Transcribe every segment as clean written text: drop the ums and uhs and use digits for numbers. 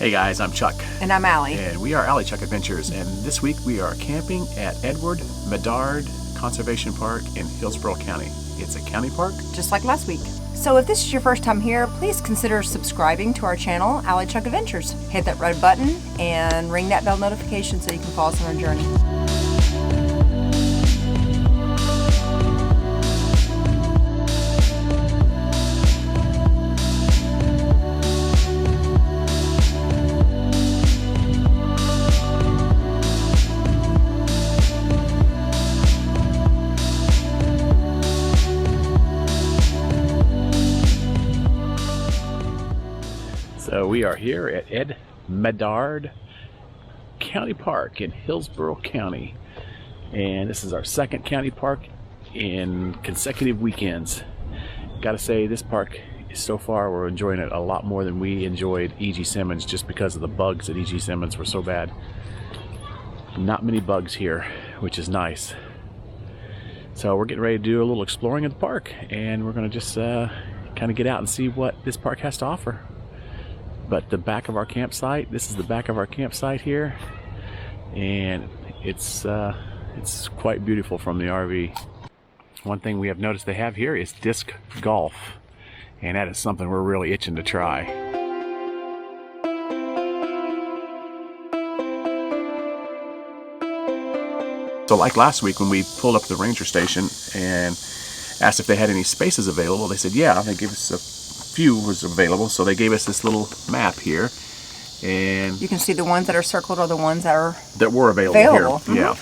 Hey guys, I'm Chuck. And I'm Allie. And we are Allie Chuck Adventures, and this week we are camping at ED Medard Conservation Park in Hillsborough County. It's a county park. Just like last week. So if this is your first time here, please consider subscribing to our channel, Allie Chuck Adventures. Hit that red button and ring that bell notification so you can follow us on our journey. So we are here at ED Medard County Park in Hillsborough County. And this is our second county park in consecutive weekends. Gotta say, this park is so far, we're enjoying it a lot more than we enjoyed E.G. Simmons, just because of the bugs at E.G. Simmons were so bad. Not many bugs here, which is nice. So we're getting ready to do a little exploring of the park, and we're gonna just kind of get out and see what this park has to offer. But the back of our campsite, this is the back of our campsite here, and it's quite beautiful from the RV. One thing we have noticed they have here is disc golf, and that is something we're really itching to try. So like last week when we pulled up to the ranger station and asked if they had any spaces available, they said yeah, they gave us a few was available, so they gave us this little map here, and you can see the ones that are circled are the ones that were available. Here. Mm-hmm. Yeah,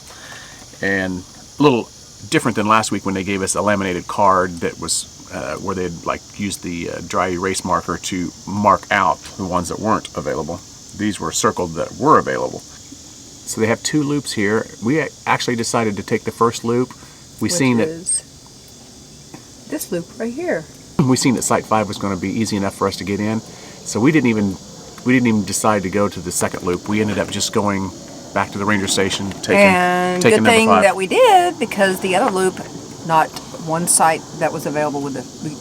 and a little different than last week when they gave us a laminated card that was where they'd like used the dry erase marker to mark out the ones that weren't available. These were circled that were available. So they have two loops here. We actually decided to take the first loop. Which seen that this loop right here. We seen that Site 5 was going to be easy enough for us to get in, so we didn't even decide to go to the second loop. We ended up just going back to the ranger station, taking good thing number 5. That we did, because the other loop, not one site that was available with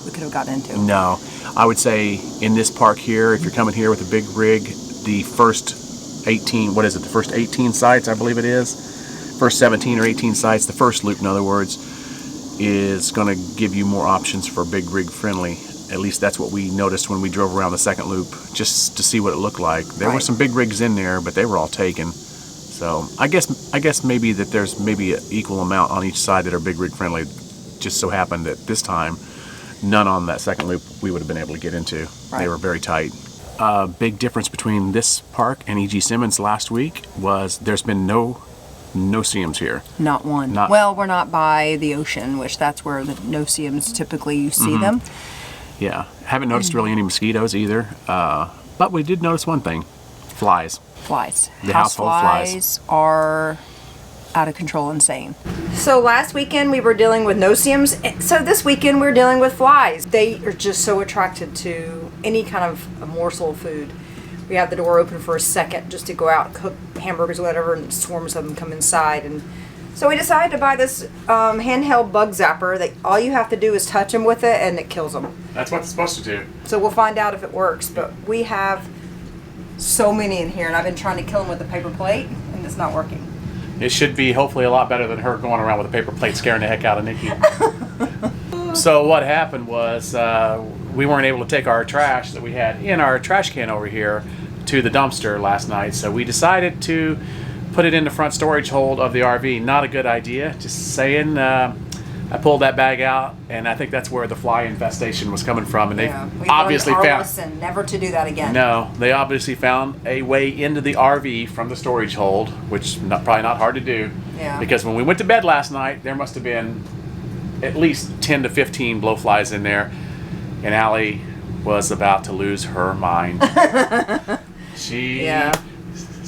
we could have gotten into. No, I would say in this park here, if you're coming here with a big rig, the first 18, what is it? The first 18 sites, I believe it is, first 17 or 18 sites, the first loop, in other words, is going to give you more options for big rig friendly. At least that's what we noticed when we drove around the second loop, just to see what it looked like. There were some big rigs in there, but they were all taken. So I guess maybe that there's maybe an equal amount on each side that are big rig friendly. Just so happened that this time none on that second loop we would have been able to get into. They were very tight. Big difference between this park and E.G. Simmons last week was there's been No-See-Ums here. Not one. Well, we're not by the ocean, which that's where the No-See-Ums typically you see them. Yeah, haven't noticed really any mosquitoes either, but we did notice one thing: flies. Flies. The household flies are out of control, insane. So last weekend we were dealing with No-See-Ums, so this weekend we're dealing with flies. They are just so attracted to any kind of a morsel of food. We have the door open for a second just to go out and cook hamburgers or whatever, and swarms of them come inside. And so we decided to buy this handheld bug zapper that all you have to do is touch them with it and it kills them. That's what it's supposed to do. So we'll find out if it works, but we have so many in here, and I've been trying to kill them with a paper plate, and it's not working. It should be hopefully a lot better than her going around with a paper plate scaring the heck out of Nikki. So what happened was we weren't able to take our trash that we had in our trash can over here to the dumpster last night, so we decided to put it in the front storage hold of the RV. Not a good idea, just saying. I pulled that bag out, and I think that's where the fly infestation was coming from, and they obviously found never to do that again. No, they obviously found a way into the RV from the storage hold, which probably not hard to do. Yeah. Because when we went to bed last night, there must have been at least 10 to 15 blowflies in there, and Allie was about to lose her mind. So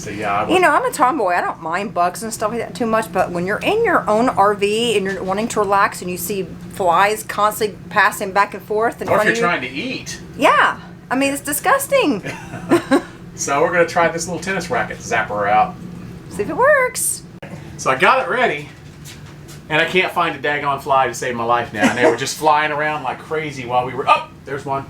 yeah, you know, I'm a tomboy. I don't mind bugs and stuff like that too much, but when you're in your own RV and you're wanting to relax and you see flies constantly passing back and forth in front of you. Or if you're trying to eat. Yeah. I mean, it's disgusting. So we're going to try this little tennis racket zapper out. See if it works. So I got it ready, and I can't find a daggone fly to save my life now. And they were just flying around like crazy while we were... Oh, there's one.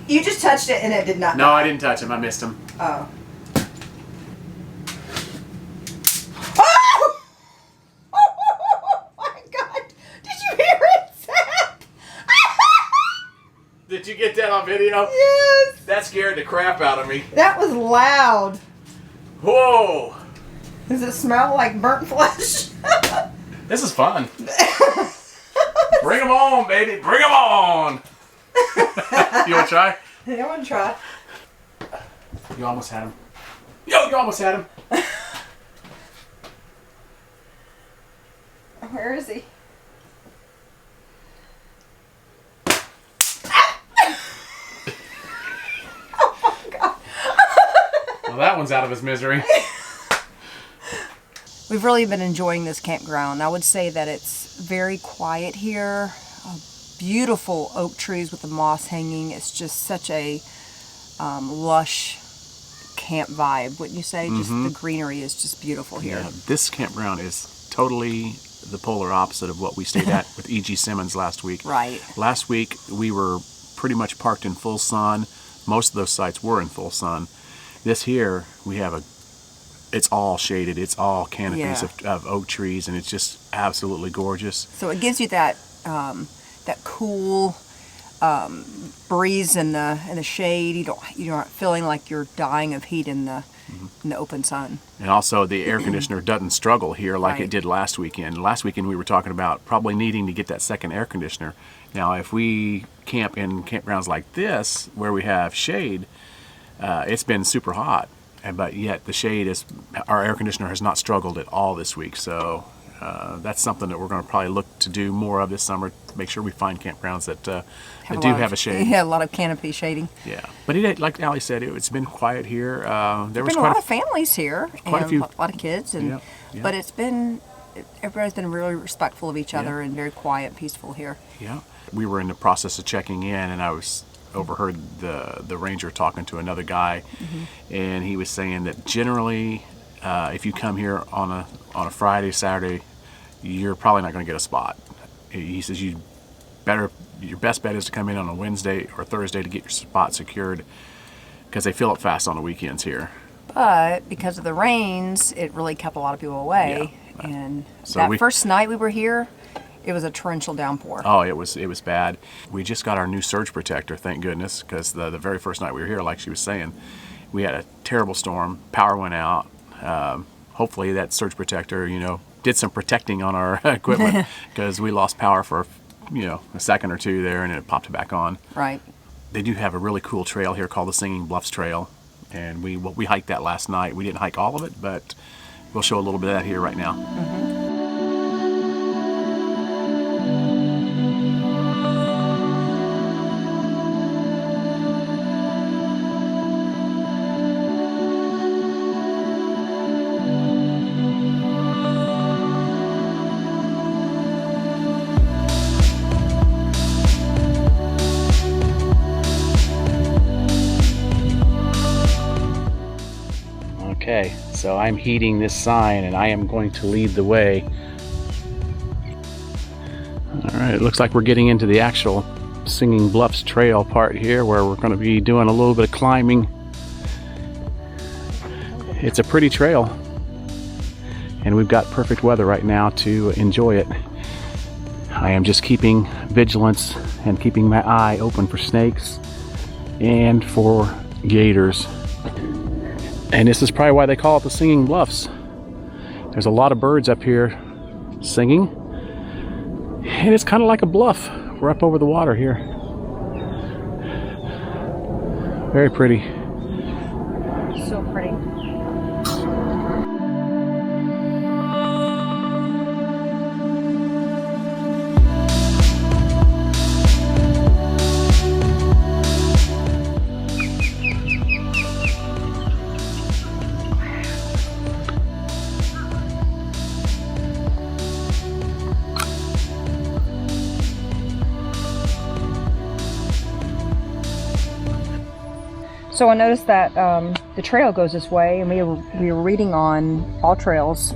You just touched it and it did not. No, I didn't touch him. I missed him. Oh. Oh! Oh my God! Did you hear it, Zach? Did you get that on video? Yes. That scared the crap out of me. That was loud. Whoa! Does it smell like burnt flesh? This is fun. Bring them on, baby. Bring them on. You want to try? I want to try. You almost had him. Yo, you almost had him. Where is he? Oh my God. Well, that one's out of his misery. We've really been enjoying this campground. I would say that it's very quiet here. Beautiful oak trees with the moss hanging. It's just such a lush camp vibe, wouldn't you say? Just the greenery is just beautiful here. Yeah, this campground is totally the polar opposite of what we stayed at with E.G. Simmons last week. Right. Last week we were pretty much parked in full sun. Most of those sites were in full sun. This here, we have it's all shaded. It's all canopies of oak trees, and it's just absolutely gorgeous. So it gives you that that cool breeze in the shade. You're not feeling like you're dying of heat in the open sun. And also the air conditioner doesn't struggle here like it did last weekend. Last weekend we were talking about probably needing to get that second air conditioner. Now if we camp in campgrounds like this where we have shade, it's been super hot, but yet the shade our air conditioner has not struggled at all this week. So that's something that we're going to probably look to do more of this summer. Make sure we find campgrounds that have a shade. Yeah, a lot of canopy shading. Yeah, but like Allie said, it's been quiet here. There was a lot of families here, quite and a lot of kids, and but everybody's been really respectful of each other and very quiet, peaceful here. Yeah, we were in the process of checking in, and I overheard the ranger talking to another guy, and he was saying that generally, if you come here on a Friday, Saturday, you're probably not going to get a spot. He says your best bet is to come in on a Wednesday or Thursday to get your spot secured, because they fill up fast on the weekends here. But because of the rains, it really kept a lot of people away. Yeah. And so that first night we were here, it was a torrential downpour. Oh, it was bad. We just got our new surge protector, thank goodness, because the very first night we were here, like she was saying, we had a terrible storm. Power went out. Hopefully that surge protector, did some protecting on our equipment, because we lost power for a second or two there, and it popped back on. Right. They do have a really cool trail here called the Singing Bluffs Trail, and we hiked that last night. We didn't hike all of it, but we'll show a little bit of that here right now. Okay, so I'm heeding this sign and I am going to lead the way. Alright, it looks like we're getting into the actual Singing Bluffs Trail part here, where we're going to be doing a little bit of climbing. It's a pretty trail, and we've got perfect weather right now to enjoy it. I am just keeping vigilance and keeping my eye open for snakes and for gators. And this is probably why they call it the Singing Bluffs. There's a lot of birds up here singing, and it's kind of like a bluff. We're up over the water here. Very pretty. So pretty. So I noticed that the trail goes this way, and we were reading on All Trails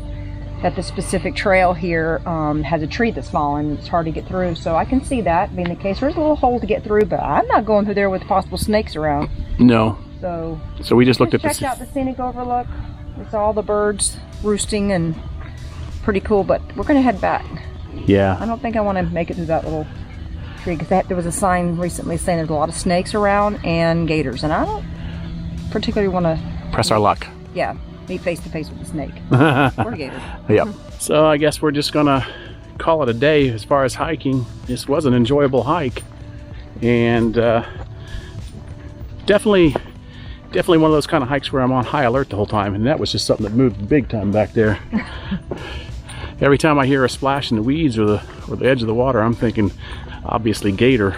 that the specific trail here has a tree that's fallen. It's hard to get through, so I can see that being the case. There's a little hole to get through, but I'm not going through there with possible snakes around. No. So we just looked at checked out the scenic overlook. We saw all the birds roosting and pretty cool, but we're going to head back. Yeah. I don't think I want to make it through that little tree because there was a sign recently saying there's a lot of snakes around and gators, and I don't particularly want to Press our luck. Yeah, meet face to face with the snake or a gator. Yep. So I guess we're just gonna call it a day as far as hiking. This was an enjoyable hike, and definitely one of those kind of hikes where I'm on high alert the whole time, and that was just something that moved big time back there. Every time I hear a splash in the weeds or the edge of the water, I'm thinking obviously gator.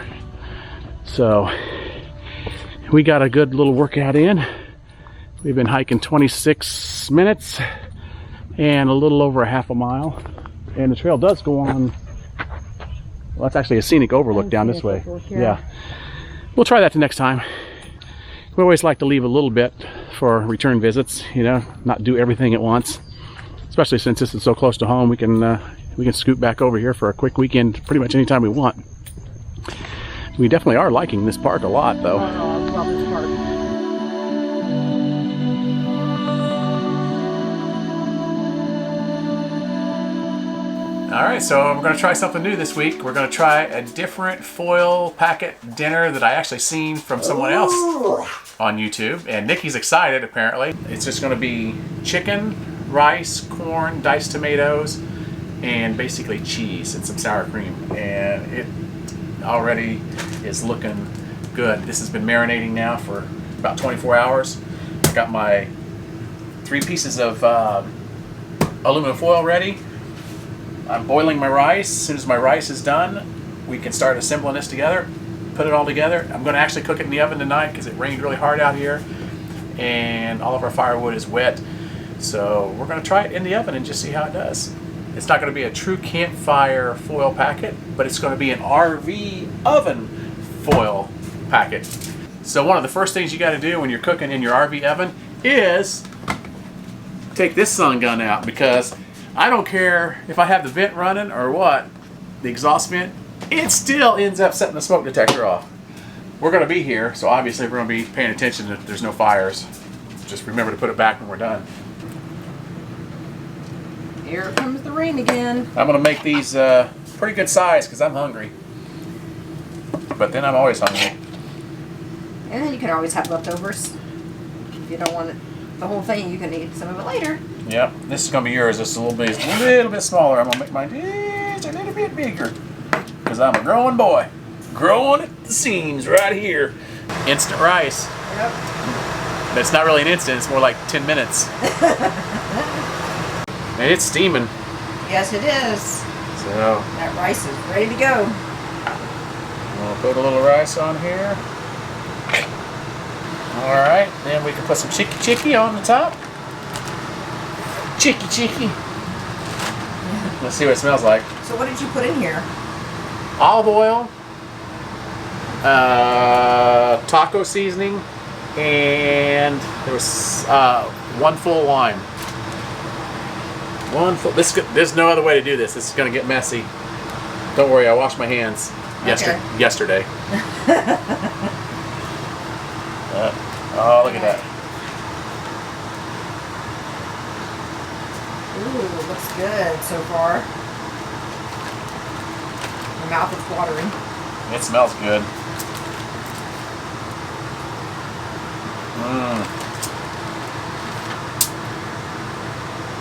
So we got a good little workout in. We've been hiking 26 minutes and a little over a half a mile, and the trail does go on. Well, it's actually a scenic overlook down this way. Yeah, we'll try that the next time. We always like to leave a little bit for return visits, you know, not do everything at once. Especially since this is so close to home, we can scoot back over here for a quick weekend pretty much anytime we want. We definitely are liking this park a lot, though. Oh, I love this park. All right, so we're going to try something new this week. We're going to try a different foil packet dinner that I actually seen from someone else on YouTube, and Nikki's excited apparently. It's just going to be chicken, rice, corn, diced tomatoes, and basically cheese and some sour cream, and it already is looking good. This has been marinating now for about 24 hours. I got my 3 pieces of aluminum foil ready. I'm boiling my rice. As soon as my rice is done, we can start assembling this together, put it all together. I'm going to actually cook it in the oven tonight because it rained really hard out here and all of our firewood is wet. So we're going to try it in the oven and just see how it does. It's not going to be a true campfire foil packet, but it's going to be an RV oven foil packet. So one of the first things you got to do when you're cooking in your RV oven is take this sun gun out, because I don't care if I have the vent running or what, the exhaust vent, it still ends up setting the smoke detector off. We're going to be here, so obviously we're going to be paying attention that there's no fires. Just remember to put it back when we're done. Here comes the rain again. I'm going to make these pretty good size because I'm hungry. But then I'm always hungry. And then you can always have leftovers. If you don't want it, the whole thing, you can eat some of it later. Yep, this is going to be yours. This is a little bit smaller. I'm going to make mine just a little bit bigger because I'm a growing boy. Growing at the seams right here. Instant rice. Yep. But it's not really an instant. It's more like 10 minutes. And it's steaming. Yes, it is. So that rice is ready to go. We'll put a little rice on here. Alright, then we can put some chicky on the top. Chicky. Let's see what it smells like. So what did you put in here? Olive oil, taco seasoning, and there was 1 full lime. There's no other way to do this. This is going to get messy. Don't worry, I washed my hands yesterday. Oh, look at that. Ooh, looks good so far. My mouth is watering. It smells good.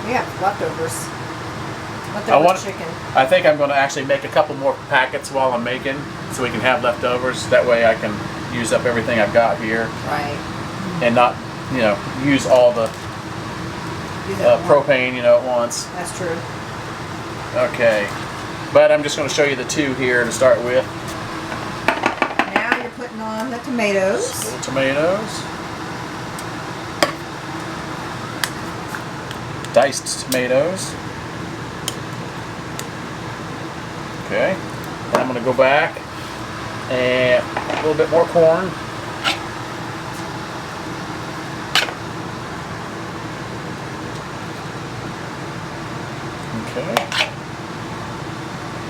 We have leftovers. Chicken. I think I'm going to actually make a couple more packets while I'm making, so we can have leftovers. That way I can use up everything I've got here. Right. And not, use all the propane, at once. That's true. Okay. But I'm just going to show you the 2 here to start with. Now you're putting on the tomatoes. Little tomatoes. Diced tomatoes. Okay. Then I'm going to go back and a little bit more corn.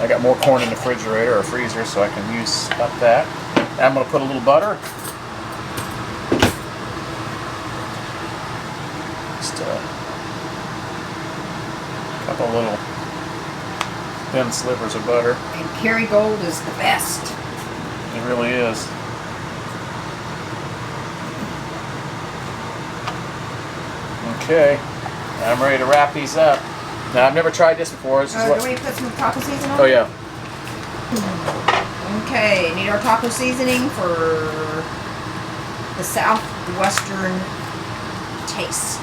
I got more corn in the refrigerator or freezer, so I can use up that. I'm going to put a little butter. Just a couple little thin slivers of butter. And Kerrygold is the best. It really is. Okay, I'm ready to wrap these up. Now, I've never tried this before. This is what... Do we put some taco seasoning on? Oh, yeah. Okay, need our taco seasoning for the southwestern taste.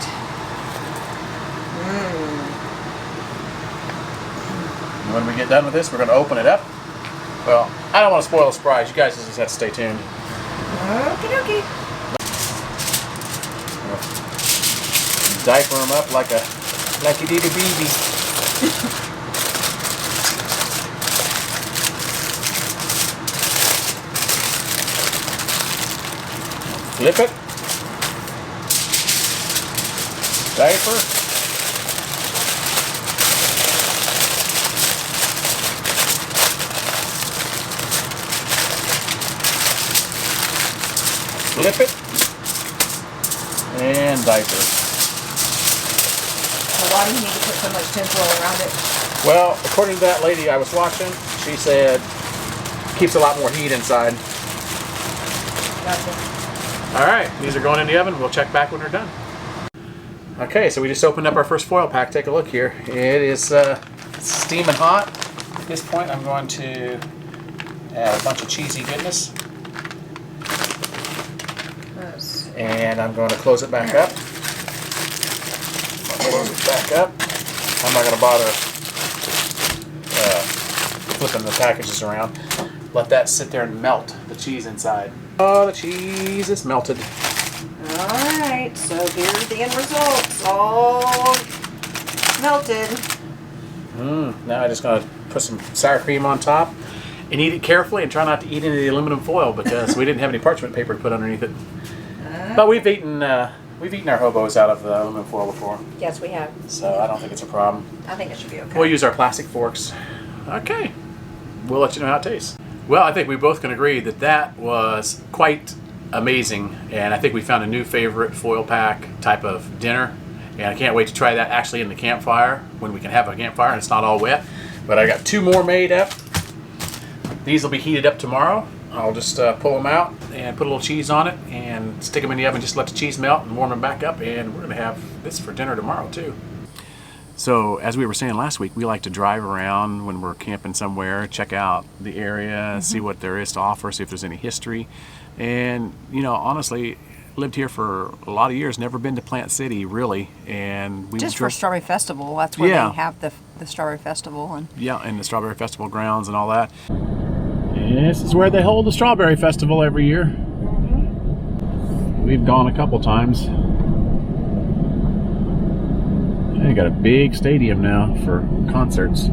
And when we get done with this, we're going to open it up. Well, I don't want to spoil the surprise. You guys just have to stay tuned. Okie dokie. Diaper them up like you did a baby. Flip it. Diaper. Flip it. And diaper. Why do you need to put so much tinfoil around it? Well, according to that lady I was watching, she said it keeps a lot more heat inside. Gotcha. All right, these are going in the oven. We'll check back when they're done. Okay, so we just opened up our first foil pack. Take a look here. It is steaming hot. At this point, I'm going to add a bunch of cheesy goodness. Nice. And I'm going to close it back up. Close it back up. I'm not going to bother flipping the packages around. Let that sit there and melt the cheese inside. Oh, the cheese is melted. Alright, so here's the end result. It's all melted. Now I'm just going to put some sour cream on top and eat it carefully and try not to eat any of the aluminum foil because we didn't have any parchment paper to put underneath it. But we've eaten our hobos out of the aluminum foil before. Yes, we have. So I don't think it's a problem. I think it should be okay. We'll use our plastic forks. Okay. We'll let you know how it tastes. Well, I think we both can agree that that was quite amazing. And I think we found a new favorite foil pack type of dinner. And I can't wait to try that actually in the campfire when we can have a campfire and it's not all wet. But I got 2 more made up. These will be heated up tomorrow. I'll just pull them out and put a little cheese on it and stick them in the oven, just let the cheese melt and warm them back up, and we're going to have this for dinner tomorrow too. So as we were saying last week, we like to drive around when we're camping somewhere, check out the area, see what there is to offer, see if there's any history. And you know, honestly, lived here for a lot of years, never been to Plant City really, and we just for Strawberry Festival. That's where they have the Strawberry Festival, and and the Strawberry Festival grounds and all that. This is where they hold the Strawberry Festival every year. We've gone a couple times. They got a big stadium now for concerts.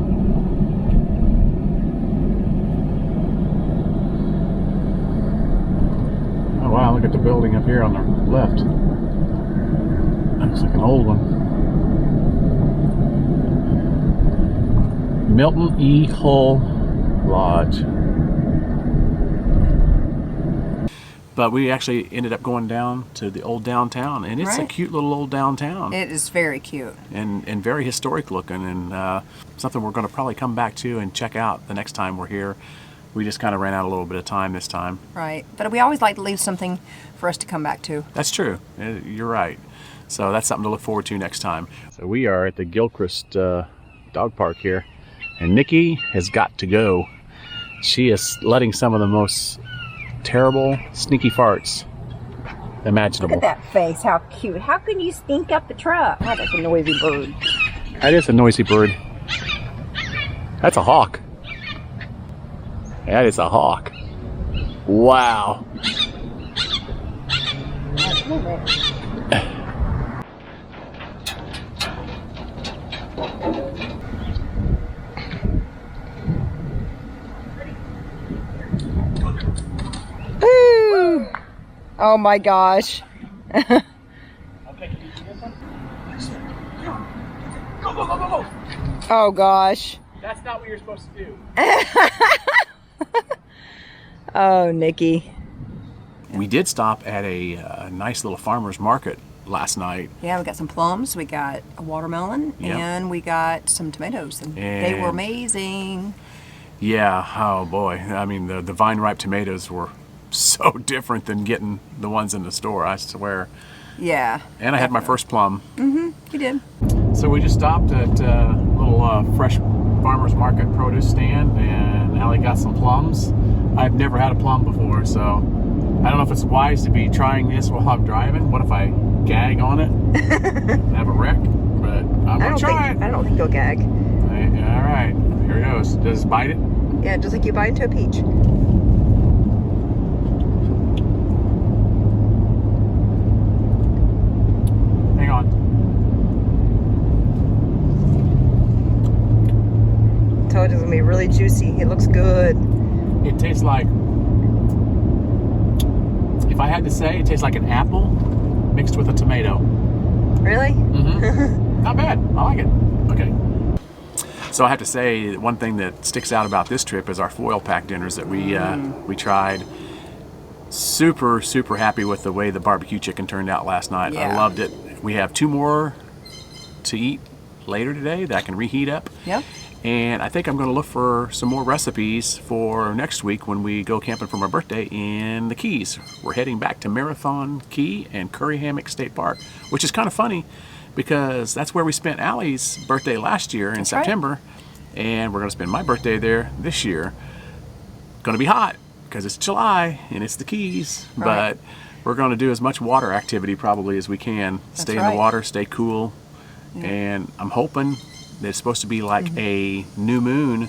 Oh wow, look at the building up here on the left. Looks like an old one. Milton E. Hull Lodge. But we actually ended up going down to the old downtown, and it's a cute little old downtown. it is very cute. And very historic looking, and something we're going to probably come back to and check out the next time we're here. We just kind of ran out a little bit of time this time. Right, but we always like to leave something for us to come back to. That's true. You're right. So that's something to look forward to next time. So we are at the Gilchrist Dog Park here, and Nikki has got to go. She is letting some of the most terrible, sneaky farts imaginable. Look at that face, how cute. How can you stink up the truck? Oh, that's a noisy bird. That is a noisy bird. That's a hawk. That is a hawk. Wow. Oh my gosh. Oh gosh. That's not what you're supposed to do. Oh, Nikki. We did stop at a nice little farmer's market last night. Yeah, we got some plums, we got a watermelon, Yep. and we got some tomatoes, and they were amazing. Yeah, oh boy. I mean, the vine ripe tomatoes were so different than getting the ones in the store, I swear. Yeah. And I had my first plum. You did. So we just stopped at a little fresh farmer's market produce stand, and Allie got some plums. I've never had a plum before, so I don't know if it's wise to be trying this while I'm driving. What if I gag on it and have a wreck? But I'm going to try it. I don't think you'll gag. All right, here it goes. Does it bite it? Yeah, just like you bite into a peach. Hang on. Told you it's gonna be really juicy. It looks good. It tastes like, if I had to say, it tastes like an apple mixed with a tomato. Really? Mm-hmm. Not bad. I like it. Okay. So I have to say, one thing that sticks out about this trip is our foil pack dinners that we tried. Super, super happy with the way the barbecue chicken turned out last night. Yeah. I loved it. We have 2 more to eat later today that I can reheat up. Yep. And I think I'm going to look for some more recipes for next week when we go camping for my birthday in the Keys. We're heading back to Marathon Key and Curry Hammock State Park, which is kind of funny because that's where we spent Allie's birthday last year in September. And we're going to spend my birthday there this year. Going to be hot because it's July and it's the Keys. Right. But we're going to do as much water activity probably as we can. Stay in the water, stay cool. Yeah. And I'm hoping that it's supposed to be like a new moon,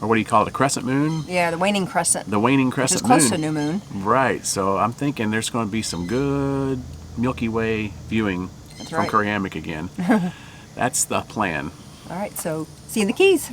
or what do you call it, a crescent moon? Yeah, the waning crescent. The waning crescent moon. Which is close to new moon. Right, so I'm thinking there's going to be some good Milky Way viewing from Curry Hammock again. That's the plan. All right, so see you in the Keys.